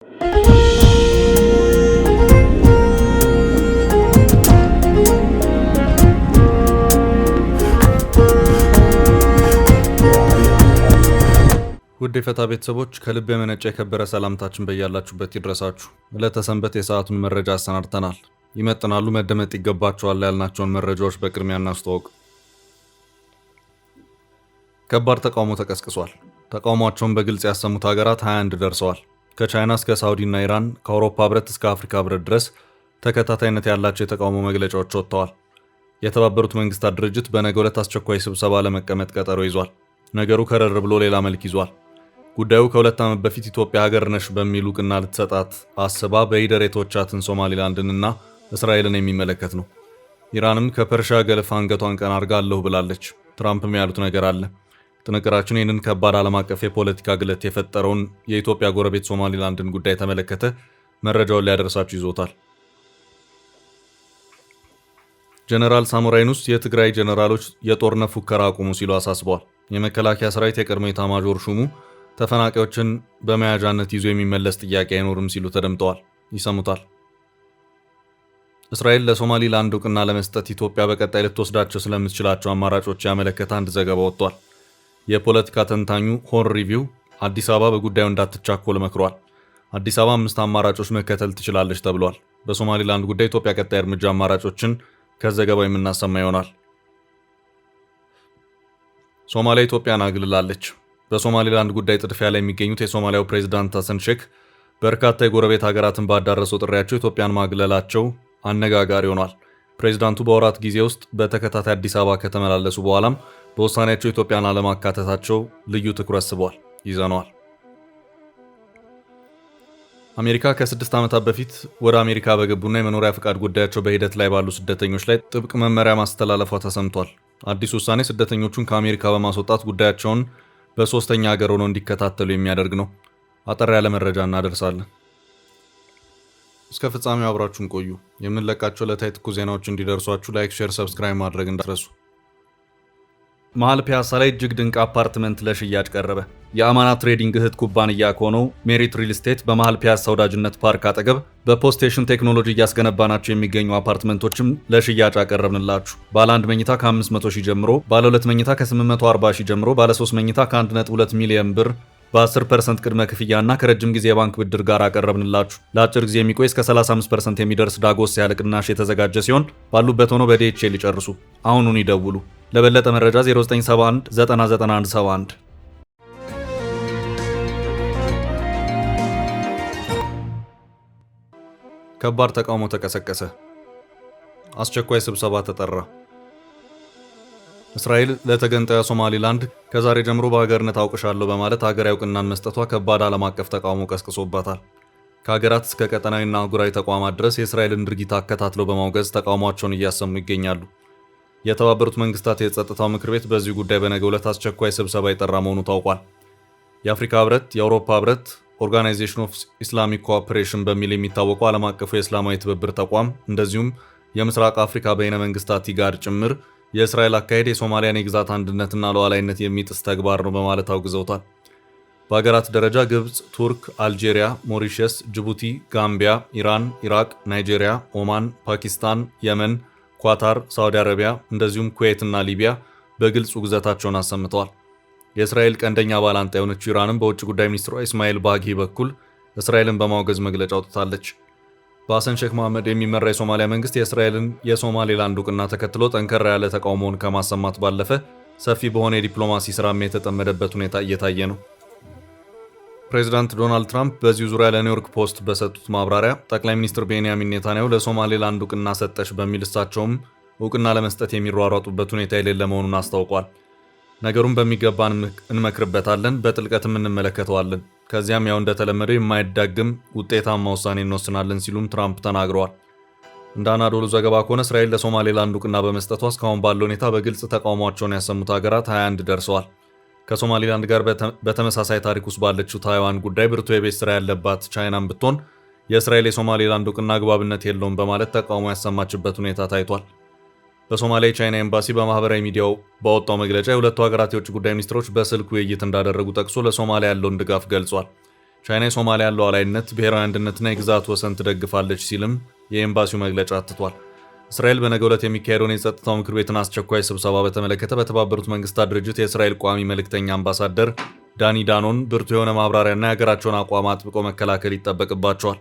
ውድ የፈታ ቤተሰቦች ከልብ የመነጨ የከበረ ሰላምታችን በያላችሁበት ይድረሳችሁ። ዕለተ ሰንበት የሰዓቱን መረጃ አሰናድተናል። ይመጥናሉ፣ መደመጥ ይገባቸዋል ያልናቸውን መረጃዎች በቅድሚያ እናስተዋውቅ። ከባድ ተቃውሞ ተቀስቅሷል። ተቃውሟቸውን በግልጽ ያሰሙት ሀገራት 21 ደርሰዋል። ከቻይና እስከ ሳውዲና ኢራን፣ ከአውሮፓ ህብረት እስከ አፍሪካ ህብረት ድረስ ተከታታይነት ያላቸው የተቃውሞ መግለጫዎች ወጥተዋል። የተባበሩት መንግስታት ድርጅት በነገው ዕለት አስቸኳይ ስብሰባ ለመቀመጥ ቀጠሮ ይዟል። ነገሩ ከረር ብሎ ሌላ መልክ ይዟል። ጉዳዩ ከ2 ዓመት በፊት ኢትዮጵያ ሀገር ነሽ በሚል እውቅና ልትሰጣት አስባ በሂደር የተወቻትን ሶማሊላንድንና እስራኤልን የሚመለከት ነው። ኢራንም ከፐርሻ ገልፍ አንገቷን ቀና አርጋ አለሁ ብላለች። ትራምፕም ያሉት ነገር አለ። ጥንቅራችን ይህንን ከባድ ዓለም አቀፍ የፖለቲካ ግለት የፈጠረውን የኢትዮጵያ ጎረቤት ሶማሊላንድን ጉዳይ ተመለከተ መረጃውን ሊያደርሳችሁ ይዞታል። ጀነራል ሳሞራ የኑስ የትግራይ ጀነራሎች የጦርነት ፉከራ አቁሙ ሲሉ አሳስበዋል። የመከላከያ ሰራዊት የቀድሞ ኤታማዦር ሹሙ ተፈናቃዮችን በመያዣነት ይዞ የሚመለስ ጥያቄ አይኖርም ሲሉ ተደምጠዋል። ይሰሙታል። እስራኤል ለሶማሊላንድ እውቅና ለመስጠት ኢትዮጵያ በቀጣይ ልትወስዳቸው ስለምትችላቸው አማራጮች ያመለከተ አንድ ዘገባ ወጥቷል። የፖለቲካ ተንታኙ ሆርን ሪቪው አዲስ አበባ በጉዳዩ እንዳትቻኮል መክሯል። አዲስ አበባ 5 አማራጮች መከተል ትችላለች ተብሏል። በሶማሊላንድ ጉዳይ ኢትዮጵያ ቀጣይ እርምጃ አማራጮችን ከዘገባው የምናሰማ ይሆናል። ሶማሊያ ኢትዮጵያን አግልላለች። በሶማሊላንድ ጉዳይ ጥድፊያ ላይ የሚገኙት የሶማሊያው ፕሬዝዳንት ሐሰን ሼክ በርካታ የጎረቤት ሀገራትን ባዳረሰው ጥሪያቸው ኢትዮጵያን ማግለላቸው አነጋጋሪ ሆኗል። ፕሬዝዳንቱ በወራት ጊዜ ውስጥ በተከታታይ አዲስ አበባ ከተመላለሱ በኋላም በውሳኔያቸው ኢትዮጵያን አለማካተታቸው ልዩ ትኩረት ስቧል። ይዘነዋል። አሜሪካ ከ6 ዓመታት በፊት ወደ አሜሪካ በገቡና የመኖሪያ ፈቃድ ጉዳያቸው በሂደት ላይ ባሉ ስደተኞች ላይ ጥብቅ መመሪያ ማስተላለፏ ተሰምቷል። አዲስ ውሳኔ ስደተኞቹን ከአሜሪካ በማስወጣት ጉዳያቸውን በሶስተኛ ሀገር ሆነው እንዲከታተሉ የሚያደርግ ነው። አጠር ያለ መረጃ እናደርሳለን። እስከ ፍጻሜው አብራችሁን ቆዩ። የምንለቃቸው ዕለታዊ ትኩስ ዜናዎች እንዲደርሷችሁ ላይክ፣ ሼር፣ ሰብስክራይብ ማድረግ እንዳትረሱ። መሃል ፒያሳ ላይ እጅግ ድንቅ አፓርትመንት ለሽያጭ ቀረበ። የአማና ትሬዲንግ እህት ኩባንያ ከሆነው ሜሪት ሪል ስቴት በመሃል ፒያሳ ወዳጅነት ፓርክ አጠገብ በፖስቴሽን ቴክኖሎጂ እያስገነባናቸው የሚገኙ አፓርትመንቶችም ለሽያጭ አቀረብንላችሁ። ባለ 1 መኝታ ከ500 ሺህ ጀምሮ፣ ባለ 2 መኝታ ከ840 ሺህ ጀምሮ፣ ባለ 3 መኝታ ከ1.2 ሚሊዮን ብር በ10% ቅድመ ክፍያና ከረጅም ጊዜ የባንክ ብድር ጋር አቀረብንላችሁ። ለአጭር ጊዜ የሚቆይ እስከ 35% የሚደርስ ዳጎስ ያለ ቅናሽ የተዘጋጀ ሲሆን ባሉበት ሆኖ በዲኤችኤል ይጨርሱ። አሁኑን ይደውሉ። ለበለጠ መረጃ 0971 99171። ከባድ ተቃውሞ ተቀሰቀሰ። አስቸኳይ ስብሰባ ተጠራ። እስራኤል ለተገንጣዩ ሶማሊላንድ ከዛሬ ጀምሮ በሀገርነት አውቅሻለሁ በማለት ሀገራዊ እውቅናን መስጠቷ ከባድ ዓለም አቀፍ ተቃውሞ ቀስቅሶባታል። ከሀገራት እስከ ቀጠናዊና አህጉራዊ ተቋማት ድረስ የእስራኤልን ድርጊት አከታትለው በማውገዝ ተቃውሟቸውን እያሰሙ ይገኛሉ። የተባበሩት መንግስታት የጸጥታው ምክር ቤት በዚህ ጉዳይ በነገው ዕለት አስቸኳይ ስብሰባ የጠራ መሆኑ ታውቋል። የአፍሪካ ህብረት፣ የአውሮፓ ህብረት፣ ኦርጋናይዜሽን ኦፍ ኢስላሚክ ኮኦፕሬሽን በሚል የሚታወቀው ዓለም አቀፉ የእስላማዊ ትብብር ተቋም እንደዚሁም የምስራቅ አፍሪካ በይነ መንግስታት ኢጋድ ጭምር የእስራኤል አካሄድ የሶማሊያን የግዛት አንድነትና ሉዓላዊነት የሚጥስ ተግባር ነው በማለት አውግዘውታል። በሀገራት ደረጃ ግብፅ፣ ቱርክ፣ አልጄሪያ፣ ሞሪሸስ፣ ጅቡቲ፣ ጋምቢያ፣ ኢራን፣ ኢራቅ፣ ናይጄሪያ፣ ኦማን፣ ፓኪስታን፣ የመን፣ ኳታር፣ ሳዑዲ አረቢያ እንደዚሁም ኩዌትና ሊቢያ በግልጽ ውግዘታቸውን አሰምተዋል። የእስራኤል ቀንደኛ ባላንጣ የሆነችው ኢራንም በውጭ ጉዳይ ሚኒስትሯ ኢስማኤል ባጊ በኩል እስራኤልን በማውገዝ መግለጫ አውጥታለች። በሐሰን ሼክ መሐመድ የሚመራ የሶማሊያ መንግስት የእስራኤልን የሶማሌላንድ እውቅና ተከትሎ ጠንከር ያለ ተቃውሞውን ከማሰማት ባለፈ ሰፊ በሆነ የዲፕሎማሲ ስራም የተጠመደበት ሁኔታ እየታየ ነው። ፕሬዚዳንት ዶናልድ ትራምፕ በዚሁ ዙሪያ ለኒውዮርክ ፖስት በሰጡት ማብራሪያ ጠቅላይ ሚኒስትር ቤንያሚን ኔታንያሁ ለሶማሌላንድ እውቅና ሰጠሽ በሚል እሳቸውም እውቅና ለመስጠት የሚሯሯጡበት ሁኔታ የሌለ መሆኑን አስታውቋል። ነገሩን በሚገባ እንመክርበታለን፣ በጥልቀትም እንመለከተዋለን። ከዚያም ያው እንደተለመደው የማይዳግም ውጤታማ ውሳኔ እንወስናለን ሲሉም ትራምፕ ተናግረዋል። እንደ አናዶሉ ዘገባ ከሆነ እስራኤል ለሶማሌላንድ እውቅና በመስጠቷ እስካሁን ባለው ሁኔታ በግልጽ ተቃውሟቸውን ያሰሙት ሀገራት 21 ደርሰዋል። ከሶማሊላንድ ጋር በተመሳሳይ ታሪክ ውስጥ ባለችው ታይዋን ጉዳይ ብርቱ የቤት ስራ ያለባት ቻይናም ብትሆን የእስራኤል የሶማሌላንድ እውቅና አግባብነት የለውም በማለት ተቃውሞ ያሰማችበት ሁኔታ ታይቷል። በሶማሊያ የቻይና ኤምባሲ በማህበራዊ ሚዲያው ባወጣው መግለጫ የሁለቱ ሀገራት የውጭ ጉዳይ ሚኒስትሮች በስልክ ውይይት እንዳደረጉ ጠቅሶ ለሶማሊያ ያለውን ድጋፍ ገልጿል። ቻይና የሶማሊያን ሉዓላዊነት፣ ብሔራዊ አንድነትና የግዛት ወሰን ትደግፋለች ሲልም የኤምባሲው መግለጫ አትቷል። እስራኤል በነገው ዕለት የሚካሄደውን የጸጥታው ምክር ቤትን አስቸኳይ ስብሰባ በተመለከተ በተባበሩት መንግስታት ድርጅት የእስራኤል ቋሚ መልእክተኛ አምባሳደር ዳኒ ዳኖን ብርቱ የሆነ ማብራሪያና የሀገራቸውን አቋም አጥብቆ መከላከል ይጠበቅባቸዋል።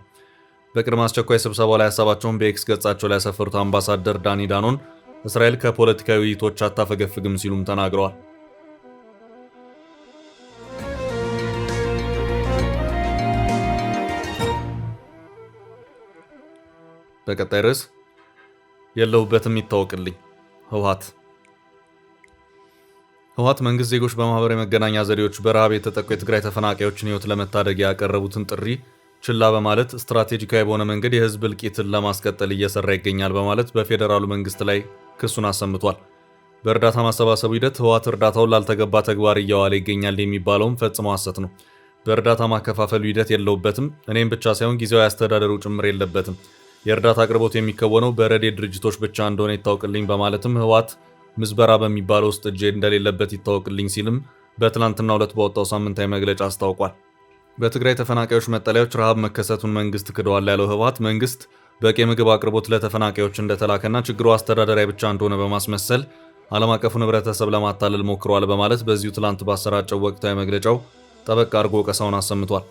በቅድመ አስቸኳይ ስብሰባው ላይ ሀሳባቸውን በኤክስ ገጻቸው ላይ ያሰፈሩት አምባሳደር ዳኒ ዳኖን እስራኤል ከፖለቲካዊ ውይይቶች አታፈገፍግም ሲሉም ተናግረዋል። በቀጣይ ርዕስ የለሁበትም ይታወቅልኝ። ህወሓት መንግስት ዜጎች በማህበራዊ መገናኛ ዘዴዎች በረሃብ የተጠቁ የትግራይ ተፈናቃዮችን ህይወት ለመታደግ ያቀረቡትን ጥሪ ችላ በማለት ስትራቴጂካዊ በሆነ መንገድ የህዝብ እልቂትን ለማስቀጠል እየሰራ ይገኛል በማለት በፌዴራሉ መንግስት ላይ ክሱን አሰምቷል። በእርዳታ ማሰባሰቡ ሂደት ህወሓት እርዳታውን ላልተገባ ተግባር እያዋለ ይገኛል የሚባለውም ፈጽሞ ሐሰት ነው። በእርዳታ ማከፋፈሉ ሂደት የለውበትም፣ እኔም ብቻ ሳይሆን ጊዜያዊ አስተዳደሩ ጭምር የለበትም። የእርዳታ አቅርቦት የሚከወነው በረድኤት ድርጅቶች ብቻ እንደሆነ ይታወቅልኝ በማለትም ህወሓት ምዝበራ በሚባለው ውስጥ እጄ እንደሌለበት ይታወቅልኝ ሲልም በትናንትናው ዕለት በወጣው ሳምንታዊ መግለጫ አስታውቋል። በትግራይ ተፈናቃዮች መጠለያዎች ረሃብ መከሰቱን መንግስት ክደዋል ያለው ህወሓት መንግስት በቂ የምግብ አቅርቦት ለተፈናቃዮች እንደተላከና ችግሩ አስተዳደራዊ ብቻ እንደሆነ በማስመሰል ዓለም አቀፉን ህብረተሰብ ለማታለል ሞክሯል በማለት በዚሁ ትላንት ባሰራጨው ወቅታዊ መግለጫው ጠበቅ አድርጎ ወቀሳውን አሰምቷል።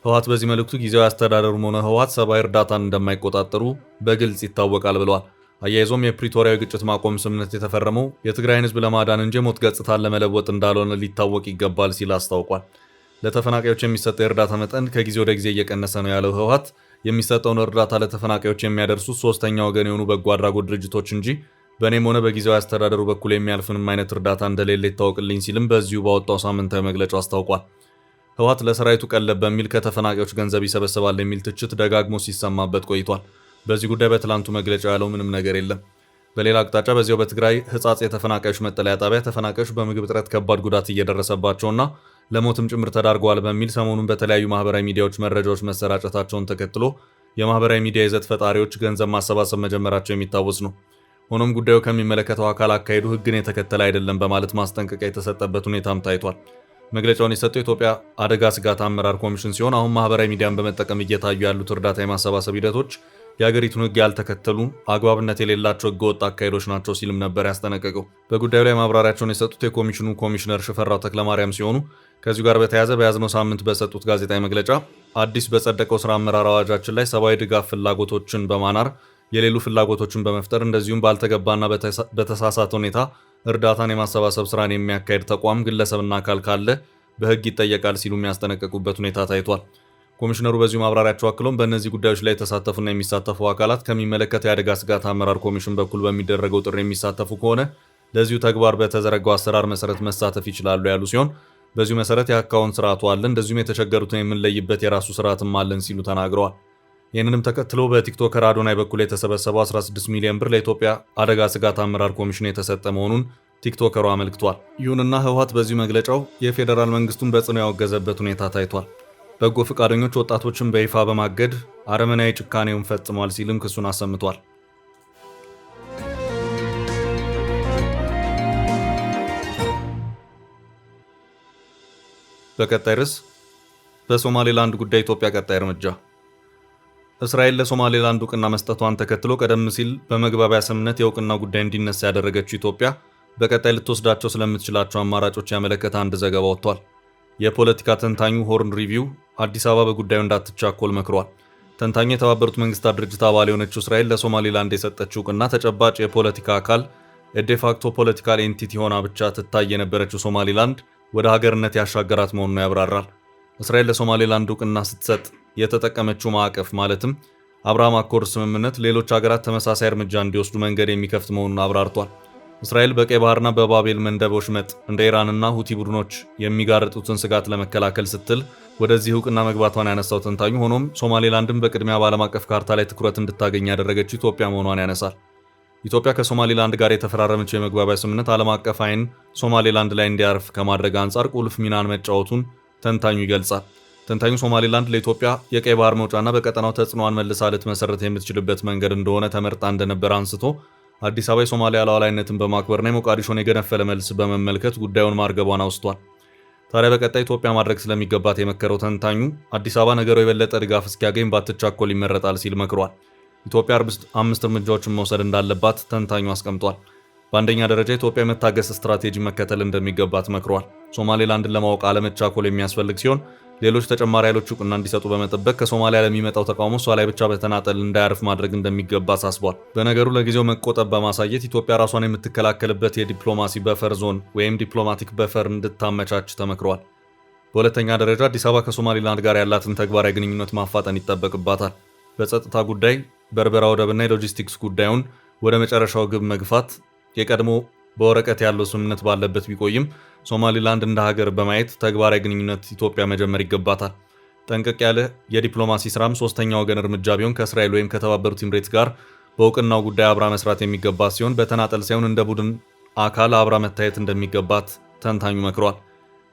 ህወሓት በዚህ መልእክቱ ጊዜያዊ አስተዳደሩም ሆነ ህወሓት ሰብአዊ እርዳታን እንደማይቆጣጠሩ በግልጽ ይታወቃል ብለዋል። አያይዞም የፕሪቶሪያዊ ግጭት ማቆም ስምምነት የተፈረመው የትግራይን ህዝብ ለማዳን እንጂ ሞት ገጽታን ለመለወጥ እንዳልሆነ ሊታወቅ ይገባል ሲል አስታውቋል። ለተፈናቃዮች የሚሰጠው የእርዳታ መጠን ከጊዜ ወደ ጊዜ እየቀነሰ ነው ያለው ህወሓት የሚሰጠውን እርዳታ ለተፈናቃዮች የሚያደርሱት ሶስተኛ ወገን የሆኑ በጎ አድራጎት ድርጅቶች እንጂ በእኔም ሆነ በጊዜያዊ አስተዳደሩ በኩል የሚያልፍ ምንም አይነት እርዳታ እንደሌለ ይታወቅልኝ ሲልም በዚሁ ባወጣው ሳምንታዊ መግለጫው አስታውቋል። ህወሓት ለሰራዊቱ ቀለብ በሚል ከተፈናቃዮች ገንዘብ ይሰበስባል የሚል ትችት ደጋግሞ ሲሰማበት ቆይቷል። በዚህ ጉዳይ በትላንቱ መግለጫ ያለው ምንም ነገር የለም። በሌላ አቅጣጫ በዚያው በትግራይ ህጻጽ የተፈናቃዮች መጠለያ ጣቢያ ተፈናቃዮች በምግብ እጥረት ከባድ ጉዳት እየደረሰባቸውና ለሞትም ጭምር ተዳርገዋል በሚል ሰሞኑን በተለያዩ ማህበራዊ ሚዲያዎች መረጃዎች መሰራጨታቸውን ተከትሎ የማህበራዊ ሚዲያ ይዘት ፈጣሪዎች ገንዘብ ማሰባሰብ መጀመራቸው የሚታወስ ነው። ሆኖም ጉዳዩ ከሚመለከተው አካል አካሄዱ ህግን የተከተለ አይደለም በማለት ማስጠንቀቂያ የተሰጠበት ሁኔታም ታይቷል። መግለጫውን የሰጠው የኢትዮጵያ አደጋ ስጋት አመራር ኮሚሽን ሲሆን አሁን ማህበራዊ ሚዲያን በመጠቀም እየታዩ ያሉት እርዳታ የማሰባሰብ ሂደቶች የሀገሪቱን ህግ ያልተከተሉ አግባብነት የሌላቸው ህገወጥ አካሄዶች ናቸው ሲልም ነበር ያስጠነቀቀው። በጉዳዩ ላይ ማብራሪያቸውን የሰጡት የኮሚሽኑ ኮሚሽነር ሽፈራው ተክለማርያም ሲሆኑ ከዚሁ ጋር በተያያዘ በያዝነው ሳምንት በሰጡት ጋዜጣዊ መግለጫ አዲስ በጸደቀው ስራ አመራር አዋጃችን ላይ ሰብአዊ ድጋፍ ፍላጎቶችን በማናር የሌሉ ፍላጎቶችን በመፍጠር እንደዚሁም ባልተገባና በተሳሳተ ሁኔታ እርዳታን የማሰባሰብ ስራን የሚያካሄድ ተቋም ግለሰብና አካል ካለ በህግ ይጠየቃል ሲሉ የሚያስጠነቅቁበት ሁኔታ ታይቷል። ኮሚሽነሩ በዚሁ ማብራሪያቸው አክሎም በእነዚህ ጉዳዮች ላይ የተሳተፉና የሚሳተፉ አካላት ከሚመለከተው የአደጋ ስጋት አመራር ኮሚሽን በኩል በሚደረገው ጥሪ የሚሳተፉ ከሆነ ለዚሁ ተግባር በተዘረጋው አሰራር መሰረት መሳተፍ ይችላሉ ያሉ ሲሆን በዚሁ መሰረት የአካውንት ስርዓቱ አለ፣ እንደዚሁም የተቸገሩትን የምንለይበት የራሱ ስርዓትም አለን ሲሉ ተናግረዋል። ይህንንም ተከትሎ በቲክቶከር አዶናይ በኩል የተሰበሰበው 16 ሚሊዮን ብር ለኢትዮጵያ አደጋ ስጋት አመራር ኮሚሽን የተሰጠ መሆኑን ቲክቶከሩ አመልክቷል። ይሁንና ህወሓት በዚሁ መግለጫው የፌዴራል መንግስቱን በጽኑ ያወገዘበት ሁኔታ ታይቷል። በጎ ፈቃደኞች ወጣቶችን በይፋ በማገድ አረመናዊ ጭካኔውን ፈጽሟል ሲልም ክሱን አሰምቷል። በቀጣይ ርዕስ በሶማሌላንድ ጉዳይ ኢትዮጵያ ቀጣይ እርምጃ። እስራኤል ለሶማሌላንድ እውቅና መስጠቷን ተከትሎ ቀደም ሲል በመግባቢያ ስምምነት የእውቅና ጉዳይ እንዲነሳ ያደረገችው ኢትዮጵያ በቀጣይ ልትወስዳቸው ስለምትችላቸው አማራጮች ያመለከተ አንድ ዘገባ ወጥቷል። የፖለቲካ ተንታኙ ሆርን ሪቪው አዲስ አበባ በጉዳዩ እንዳትቻኮል መክሯል። ተንታኙ የተባበሩት መንግስታት ድርጅት አባል የሆነችው እስራኤል ለሶማሌላንድ የሰጠችው እውቅና ተጨባጭ የፖለቲካ አካል የዴፋክቶ ፖለቲካል ኤንቲቲ ሆና ብቻ ትታይ የነበረችው ሶማሌላንድ ወደ ሀገርነት ያሻገራት መሆኑን ያብራራል። እስራኤል ለሶማሌላንድ እውቅና ስትሰጥ የተጠቀመችው ማዕቀፍ ማለትም አብርሃም አኮርድ ስምምነት ሌሎች ሀገራት ተመሳሳይ እርምጃ እንዲወስዱ መንገድ የሚከፍት መሆኑን አብራርቷል። እስራኤል በቀይ ባህርና በባቤል መንደብ ወሽመጥ እንደ ኢራንና ሁቲ ቡድኖች የሚጋረጡትን ስጋት ለመከላከል ስትል ወደዚህ እውቅና መግባቷን ያነሳው ተንታኙ ሆኖም ሶማሌላንድን በቅድሚያ በዓለም አቀፍ ካርታ ላይ ትኩረት እንድታገኝ ያደረገችው ኢትዮጵያ መሆኗን ያነሳል። ኢትዮጵያ ከሶማሌላንድ ጋር የተፈራረመችው የመግባቢያ ስምምነት ዓለም አቀፍ ዓይን ሶማሌላንድ ላይ እንዲያርፍ ከማድረግ አንጻር ቁልፍ ሚናን መጫወቱን ተንታኙ ይገልጻል። ተንታኙ ሶማሌላንድ ለኢትዮጵያ የቀይ ባህር መውጫና በቀጠናው ተጽዕኖዋን መልሳ ልትመሰረት የምትችልበት መንገድ እንደሆነ ተመርጣ እንደነበር አንስቶ አዲስ አበባ የሶማሊያ ሉዓላዊነትን በማክበርና የሞቃዲሾን የገነፈለ መልስ በመመልከት ጉዳዩን ማርገቧን አውስቷል። ታዲያ በቀጣይ ኢትዮጵያ ማድረግ ስለሚገባት የመከረው ተንታኙ አዲስ አበባ ነገሩ የበለጠ ድጋፍ እስኪያገኝ ባትቻኮል ይመረጣል ሲል መክሯል። ኢትዮጵያ 5 እርምጃዎችን መውሰድ እንዳለባት ተንታኙ አስቀምጧል። በአንደኛ ደረጃ ኢትዮጵያ የመታገስ ስትራቴጂ መከተል እንደሚገባት መክሯል። ሶማሌላንድን ለማወቅ አለመቻኮል የሚያስፈልግ ሲሆን ሌሎች ተጨማሪ ኃይሎች እውቅና እንዲሰጡ በመጠበቅ ከሶማሊያ ለሚመጣው ተቃውሞ እሷ ላይ ብቻ በተናጠል እንዳያርፍ ማድረግ እንደሚገባ አሳስቧል። በነገሩ ለጊዜው መቆጠብ በማሳየት ኢትዮጵያ ራሷን የምትከላከልበት የዲፕሎማሲ በፈር ዞን ወይም ዲፕሎማቲክ በፈር እንድታመቻች ተመክሯል። በሁለተኛ ደረጃ አዲስ አበባ ከሶማሊላንድ ጋር ያላትን ተግባራዊ ግንኙነት ማፋጠን ይጠበቅባታል። በጸጥታ ጉዳይ በርበራ ወደብና የሎጂስቲክስ ጉዳዩን ወደ መጨረሻው ግብ መግፋት የቀድሞ በወረቀት ያለው ስምምነት ባለበት ቢቆይም ሶማሊላንድ እንደ ሀገር በማየት ተግባራዊ ግንኙነት ኢትዮጵያ መጀመር ይገባታል። ጠንቀቅ ያለ የዲፕሎማሲ ስራም ሶስተኛ ወገን እርምጃ ቢሆን ከእስራኤል ወይም ከተባበሩት ኤምሬት ጋር በእውቅናው ጉዳይ አብራ መስራት የሚገባት ሲሆን በተናጠል ሳይሆን እንደ ቡድን አካል አብራ መታየት እንደሚገባት ተንታኙ መክሯል።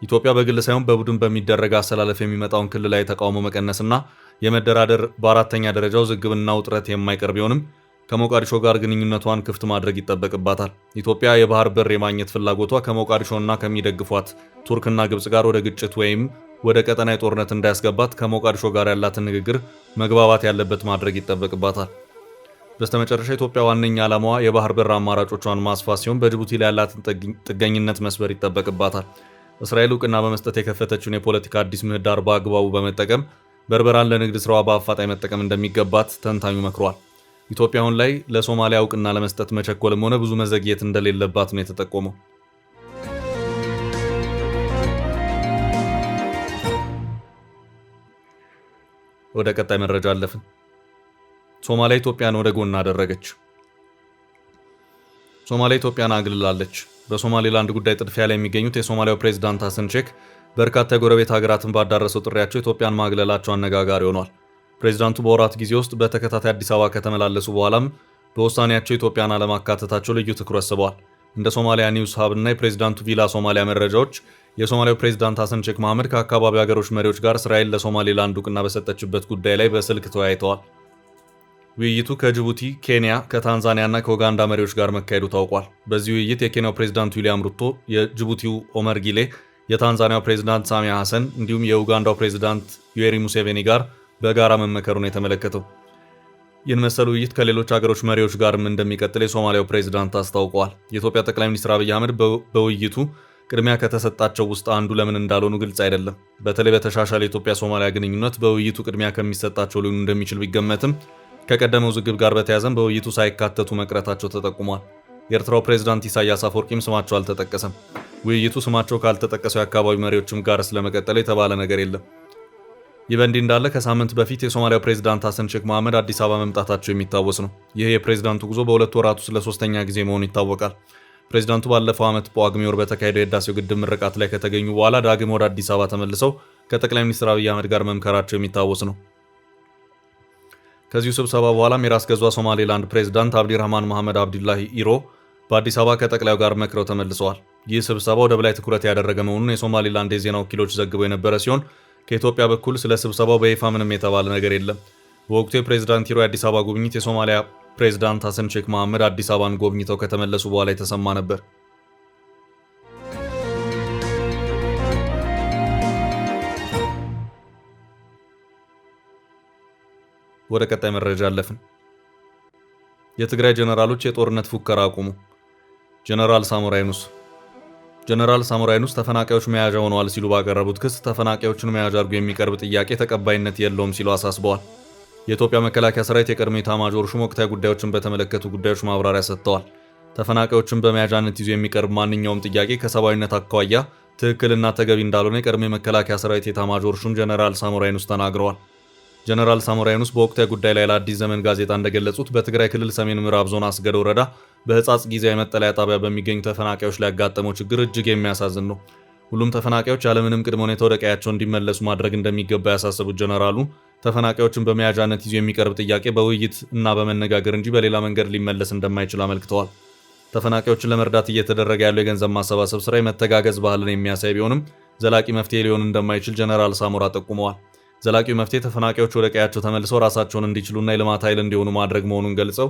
ኢትዮጵያ በግል ሳይሆን በቡድን በሚደረግ አሰላለፍ የሚመጣውን ክልላዊ ተቃውሞ መቀነስና የመደራደር በአራተኛ ደረጃ ውዝግብና ውጥረት የማይቀር ቢሆንም ከሞቃዲሾ ጋር ግንኙነቷን ክፍት ማድረግ ይጠበቅባታል። ኢትዮጵያ የባህር በር የማግኘት ፍላጎቷ ከሞቃዲሾና ከሚደግፏት ቱርክና ግብጽ ጋር ወደ ግጭት ወይም ወደ ቀጠናዊ ጦርነት እንዳያስገባት ከሞቃዲሾ ጋር ያላትን ንግግር መግባባት ያለበት ማድረግ ይጠበቅባታል። በስተመጨረሻ ኢትዮጵያ ዋነኛ ዓላማዋ የባህር በር አማራጮቿን ማስፋት ሲሆን በጅቡቲ ላይ ያላትን ጥገኝነት መስበር ይጠበቅባታል። እስራኤል እውቅና በመስጠት የከፈተችውን የፖለቲካ አዲስ ምህዳር በአግባቡ በመጠቀም በርበራን ለንግድ ስራዋ በአፋጣኝ መጠቀም እንደሚገባት ተንታኙ መክሯል። ኢትዮጵያ አሁን ላይ ለሶማሊያ እውቅና ለመስጠት መቸኮልም ሆነ ብዙ መዘግየት እንደሌለባት ነው የተጠቆመው። ወደ ቀጣይ መረጃ አለፍን። ሶማሊያ ኢትዮጵያን ወደ ጎን አደረገች። ሶማሊያ ኢትዮጵያን አግልላለች። በሶማሌላንድ ጉዳይ ጥድፊያ ላይ የሚገኙት የሶማሊያው ፕሬዝዳንት ሐሰን ሼክ በርካታ የጎረቤት ሀገራትን ባዳረሰው ጥሪያቸው ኢትዮጵያን ማግለላቸው አነጋጋሪ ሆኗል። ፕሬዝዳንቱ በወራት ጊዜ ውስጥ በተከታታይ አዲስ አበባ ከተመላለሱ በኋላም በውሳኔያቸው ኢትዮጵያን አለማካተታቸው ልዩ ትኩረት ስበዋል። እንደ ሶማሊያ ኒውስ ሀብ እና የፕሬዝዳንቱ ቪላ ሶማሊያ መረጃዎች የሶማሊያው ፕሬዝዳንት ሐሰን ሼክ መሐመድ ከአካባቢው ሀገሮች መሪዎች ጋር እስራኤል ለሶማሌላንድ እውቅና በሰጠችበት ጉዳይ ላይ በስልክ ተወያይተዋል። ውይይቱ ከጅቡቲ፣ ኬንያ፣ ከታንዛኒያ እና ከኡጋንዳ መሪዎች ጋር መካሄዱ ታውቋል። በዚህ ውይይት የኬንያው ፕሬዝዳንት ዊሊያም ሩቶ፣ የጅቡቲው ኦመር ጊሌ፣ የታንዛኒያው ፕሬዝዳንት ሳሚያ ሐሰን እንዲሁም የኡጋንዳው ፕሬዝዳንት ዩዌሪ ሙሴቬኒ ጋር በጋራ መመከሩን የተመለከተው። ይህን መሰል ውይይት ከሌሎች ሀገሮች መሪዎች ጋርም እንደሚቀጥል የሶማሊያው ፕሬዝዳንት አስታውቀዋል። የኢትዮጵያ ጠቅላይ ሚኒስትር አብይ አህመድ በውይይቱ ቅድሚያ ከተሰጣቸው ውስጥ አንዱ ለምን እንዳልሆኑ ግልጽ አይደለም። በተለይ በተሻሻለ የኢትዮጵያ ሶማሊያ ግንኙነት በውይይቱ ቅድሚያ ከሚሰጣቸው ሊሆኑ እንደሚችል ቢገመትም ከቀደመው ውዝግብ ጋር በተያያዘም በውይይቱ ሳይካተቱ መቅረታቸው ተጠቁሟል። የኤርትራው ፕሬዝዳንት ኢሳያስ አፈወርቂም ስማቸው አልተጠቀሰም። ውይይቱ ስማቸው ካልተጠቀሰው የአካባቢ መሪዎችም ጋር ስለመቀጠል የተባለ ነገር የለም። ይህ በእንዲህ እንዳለ ከሳምንት በፊት የሶማሊያው ፕሬዝዳንት ሐሰን ሼክ መሐመድ አዲስ አበባ መምጣታቸው የሚታወስ ነው። ይህ የፕሬዝዳንቱ ጉዞ በ2 ወራት ውስጥ ለሶስተኛ ጊዜ መሆኑ ይታወቃል። ፕሬዝዳንቱ ባለፈው ዓመት ጳጉሜ ወር በተካሄደው የህዳሴው ግድብ ምርቃት ላይ ከተገኙ በኋላ ዳግም ወደ አዲስ አበባ ተመልሰው ከጠቅላይ ሚኒስትር አብይ አህመድ ጋር መምከራቸው የሚታወስ ነው። ከዚሁ ስብሰባ በኋላም የራስ ገዟ ሶማሌላንድ ፕሬዝዳንት አብዲራህማን መሐመድ አብዱላሂ ኢሮ በአዲስ አበባ ከጠቅላዩ ጋር መክረው ተመልሰዋል። ይህ ስብሰባ ወደብ ላይ ትኩረት ያደረገ መሆኑን የሶማሌላንድ የዜና ወኪሎች ዘግበው የነበረ ሲሆን ከኢትዮጵያ በኩል ስለ ስብሰባው በይፋ ምንም የተባለ ነገር የለም። በወቅቱ የፕሬዝዳንት ኢሮ የአዲስ አበባ ጉብኝት የሶማሊያ ፕሬዝዳንት ሐሰን ሼክ መሐመድ አዲስ አበባን ጎብኝተው ከተመለሱ በኋላ የተሰማ ነበር። ወደ ቀጣይ መረጃ አለፍን። የትግራይ ጀነራሎች የጦርነት ፉከራ አቁሙ። ጀነራል ሳሞራ የኑስ ተፈናቃዮች መያዣ ሆነዋል ሲሉ ባቀረቡት ክስ ተፈናቃዮችን መያዣ አድርጎ የሚቀርብ ጥያቄ ተቀባይነት የለውም ሲሉ አሳስበዋል። የኢትዮጵያ መከላከያ ሰራዊት የቀድሞ ኤታማዦር ሹም ወቅታዊ ጉዳዮችን በተመለከቱ ጉዳዮች ማብራሪያ ሰጥተዋል። ተፈናቃዮችን በመያዣነት ይዞ የሚቀርብ ማንኛውም ጥያቄ ከሰብአዊነት አኳያ ትክክልና ተገቢ እንዳልሆነ የቀድሞ የመከላከያ ሰራዊት ኤታማዦር ሹም ጀነራል ሳሞራ የኑስ ተናግረዋል። ጀነራል ሳሞራ የኑስ በወቅታዊ ጉዳይ ላይ ለአዲስ ዘመን ጋዜጣ እንደገለጹት በትግራይ ክልል ሰሜን ምዕራብ ዞን አስገደ ወረዳ በህጻጽ ጊዜያዊ መጠለያ ጣቢያ በሚገኙ ተፈናቃዮች ላይ ያጋጠመው ችግር እጅግ የሚያሳዝን ነው። ሁሉም ተፈናቃዮች ያለምንም ቅድመ ሁኔታ ወደ ቀያቸው እንዲመለሱ ማድረግ እንደሚገባ ያሳሰቡት ጀነራሉ ተፈናቃዮችን በመያዣነት ይዞ የሚቀርብ ጥያቄ በውይይት እና በመነጋገር እንጂ በሌላ መንገድ ሊመለስ እንደማይችል አመልክተዋል። ተፈናቃዮችን ለመርዳት እየተደረገ ያለው የገንዘብ ማሰባሰብ ስራ የመተጋገዝ ባህልን የሚያሳይ ቢሆንም ዘላቂ መፍትሄ ሊሆን እንደማይችል ጀነራል ሳሞራ ጠቁመዋል። ዘላቂው መፍትሄ ተፈናቃዮች ወደ ቀያቸው ተመልሰው ራሳቸውን እንዲችሉና የልማት ኃይል እንዲሆኑ ማድረግ መሆኑን ገልጸው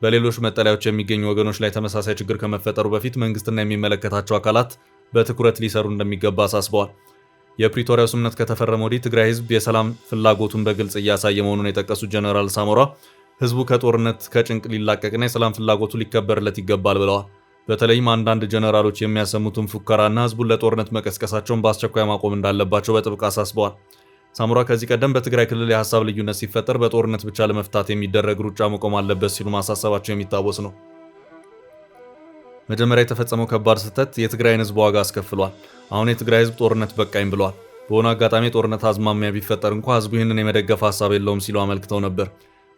በሌሎች መጠለያዎች የሚገኙ ወገኖች ላይ ተመሳሳይ ችግር ከመፈጠሩ በፊት መንግስትና የሚመለከታቸው አካላት በትኩረት ሊሰሩ እንደሚገባ አሳስበዋል። የፕሪቶሪያው ስምምነት ከተፈረመ ወዲህ ትግራይ ህዝብ የሰላም ፍላጎቱን በግልጽ እያሳየ መሆኑን የጠቀሱት ጀነራል ሳሞራ ህዝቡ ከጦርነት ከጭንቅ ሊላቀቅና የሰላም ፍላጎቱ ሊከበርለት ይገባል ብለዋል። በተለይም አንዳንድ ጀነራሎች የሚያሰሙትን ፉከራና ህዝቡን ለጦርነት መቀስቀሳቸውን በአስቸኳይ ማቆም እንዳለባቸው በጥብቅ አሳስበዋል። ሳሞራ ከዚህ ቀደም በትግራይ ክልል የሀሳብ ልዩነት ሲፈጠር በጦርነት ብቻ ለመፍታት የሚደረግ ሩጫ መቆም አለበት ሲሉ ማሳሰባቸው የሚታወስ ነው። መጀመሪያ የተፈጸመው ከባድ ስህተት የትግራይን ህዝብ ዋጋ አስከፍሏል። አሁን የትግራይ ህዝብ ጦርነት በቃኝ ብሏል። በሆነ አጋጣሚ ጦርነት አዝማሚያ ቢፈጠር እንኳ ህዝቡ ይህንን የመደገፍ ሀሳብ የለውም ሲሉ አመልክተው ነበር።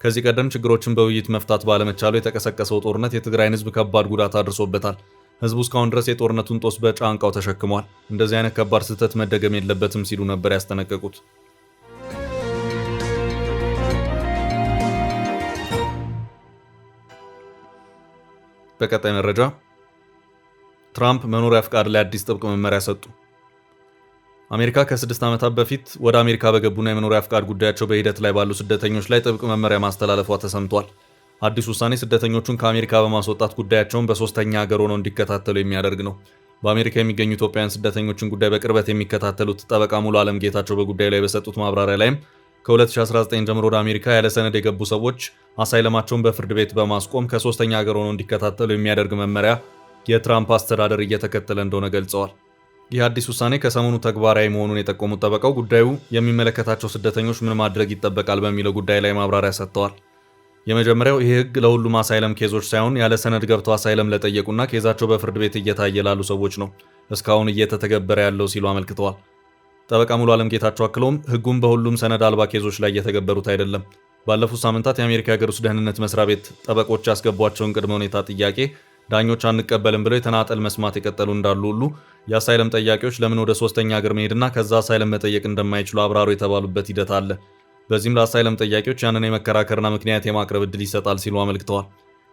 ከዚህ ቀደም ችግሮችን በውይይት መፍታት ባለመቻሉ የተቀሰቀሰው ጦርነት የትግራይን ህዝብ ከባድ ጉዳት አድርሶበታል። ህዝቡ እስካሁን ድረስ የጦርነቱን ጦስ በጫንቃው ተሸክሟል። እንደዚህ አይነት ከባድ ስህተት መደገም የለበትም ሲሉ ነበር ያስጠነቀቁት። በቀጣይ መረጃ ትራምፕ መኖሪያ ፍቃድ ላይ አዲስ ጥብቅ መመሪያ ሰጡ። አሜሪካ ከ6 ዓመታት በፊት ወደ አሜሪካ በገቡና የመኖሪያ ፍቃድ ጉዳያቸው በሂደት ላይ ባሉ ስደተኞች ላይ ጥብቅ መመሪያ ማስተላለፏ ተሰምቷል። አዲስ ውሳኔ ስደተኞቹን ከአሜሪካ በማስወጣት ጉዳያቸውን በሶስተኛ ሀገር ሆነው እንዲከታተሉ የሚያደርግ ነው። በአሜሪካ የሚገኙ ኢትዮጵያውያን ስደተኞችን ጉዳይ በቅርበት የሚከታተሉት ጠበቃ ሙሉ ዓለም ጌታቸው በጉዳዩ ላይ በሰጡት ማብራሪያ ላይም ከ2019 ጀምሮ ወደ አሜሪካ ያለ ሰነድ የገቡ ሰዎች አሳይለማቸውን በፍርድ ቤት በማስቆም ከሶስተኛ ሀገር ሆነው እንዲከታተሉ የሚያደርግ መመሪያ የትራምፕ አስተዳደር እየተከተለ እንደሆነ ገልጸዋል። ይህ አዲስ ውሳኔ ከሰሞኑ ተግባራዊ መሆኑን የጠቆሙት ጠበቃው ጉዳዩ የሚመለከታቸው ስደተኞች ምን ማድረግ ይጠበቃል በሚለው ጉዳይ ላይ ማብራሪያ ሰጥተዋል። የመጀመሪያው ይህ ህግ ለሁሉም አሳይለም ኬዞች ሳይሆን ያለ ሰነድ ገብተው አሳይለም ለጠየቁና ኬዛቸው በፍርድ ቤት እየታየ ላሉ ሰዎች ነው እስካሁን እየተተገበረ ያለው ሲሉ አመልክተዋል። ጠበቃ ሙሉ ዓለም ጌታቸው አክለውም ህጉም በሁሉም ሰነድ አልባ ኬዞች ላይ እየተገበሩት አይደለም። ባለፉት ሳምንታት የአሜሪካ የሀገር ውስጥ ደህንነት መስሪያ ቤት ጠበቆች ያስገቧቸውን ቅድመ ሁኔታ ጥያቄ ዳኞች አንቀበልም ብለው የተናጠል መስማት የቀጠሉ እንዳሉ ሁሉ የአሳይለም ጠያቂዎች ለምን ወደ ሶስተኛ ሀገር መሄድና ከዛ አሳይለም መጠየቅ እንደማይችሉ አብራሩ የተባሉበት ሂደት አለ። በዚህም ለአሳይለም ጠያቂዎች ያንን የመከራከርና ምክንያት የማቅረብ ዕድል ይሰጣል ሲሉ አመልክተዋል።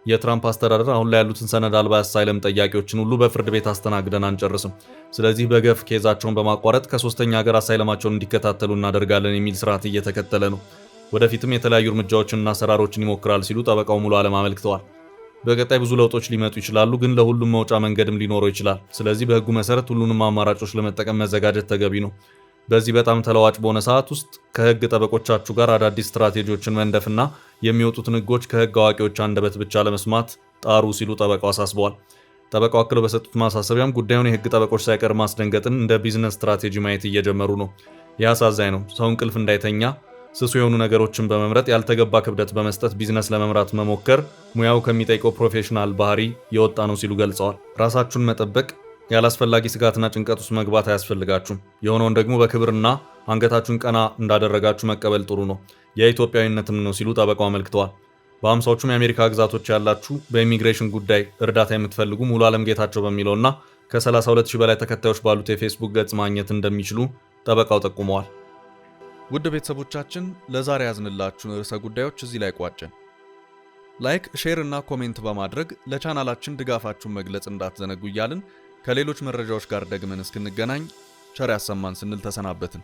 የትራምፕ አስተዳደር አሁን ላይ ያሉትን ሰነድ አልባ አሳይለም ጠያቂዎችን ሁሉ በፍርድ ቤት አስተናግደን አንጨርስም፣ ስለዚህ በገፍ ኬዛቸውን በማቋረጥ ከሶስተኛ ሀገር አሳይለማቸውን እንዲከታተሉ እናደርጋለን የሚል ስርዓት እየተከተለ ነው። ወደፊትም የተለያዩ እርምጃዎችንና አሰራሮችን ይሞክራል ሲሉ ጠበቃው ሙሉ ዓለም አመልክተዋል። በቀጣይ ብዙ ለውጦች ሊመጡ ይችላሉ፣ ግን ለሁሉም መውጫ መንገድም ሊኖረው ይችላል። ስለዚህ በህጉ መሰረት ሁሉንም አማራጮች ለመጠቀም መዘጋጀት ተገቢ ነው። በዚህ በጣም ተለዋጭ በሆነ ሰዓት ውስጥ ከህግ ጠበቆቻችሁ ጋር አዳዲስ ስትራቴጂዎችን መንደፍና የሚወጡትን ህጎች ከህግ አዋቂዎች አንደበት ብቻ ለመስማት ጣሩ ሲሉ ጠበቃው አሳስበዋል። ጠበቃው አክለው በሰጡት ማሳሰቢያም ጉዳዩን የህግ ጠበቆች ሳይቀር ማስደንገጥን እንደ ቢዝነስ ስትራቴጂ ማየት እየጀመሩ ነው። ይህ አሳዛኝ ነው። ሰው እንቅልፍ እንዳይተኛ ስሱ የሆኑ ነገሮችን በመምረጥ ያልተገባ ክብደት በመስጠት ቢዝነስ ለመምራት መሞከር ሙያው ከሚጠይቀው ፕሮፌሽናል ባህሪ የወጣ ነው ሲሉ ገልጸዋል። ራሳችሁን መጠበቅ፣ ያላስፈላጊ ስጋትና ጭንቀት ውስጥ መግባት አያስፈልጋችሁም። የሆነውን ደግሞ በክብርና አንገታችሁን ቀና እንዳደረጋችሁ መቀበል ጥሩ ነው፣ የኢትዮጵያዊነትም ነው ሲሉ ጠበቃው አመልክተዋል። በ50ዎቹም የአሜሪካ ግዛቶች ያላችሁ በኢሚግሬሽን ጉዳይ እርዳታ የምትፈልጉ ሙሉ ዓለም ጌታቸው በሚለውና ከ32000 በላይ ተከታዮች ባሉት የፌስቡክ ገጽ ማግኘት እንደሚችሉ ጠበቃው ጠቁመዋል። ውድ ቤተሰቦቻችን ለዛሬ ያዝንላችሁን ርዕሰ ጉዳዮች እዚህ ላይ ቋጨን። ላይክ፣ ሼር እና ኮሜንት በማድረግ ለቻናላችን ድጋፋችሁን መግለጽ እንዳትዘነጉ እያልን ከሌሎች መረጃዎች ጋር ደግመን እስክንገናኝ ቸር ያሰማን ስንል ተሰናበትን።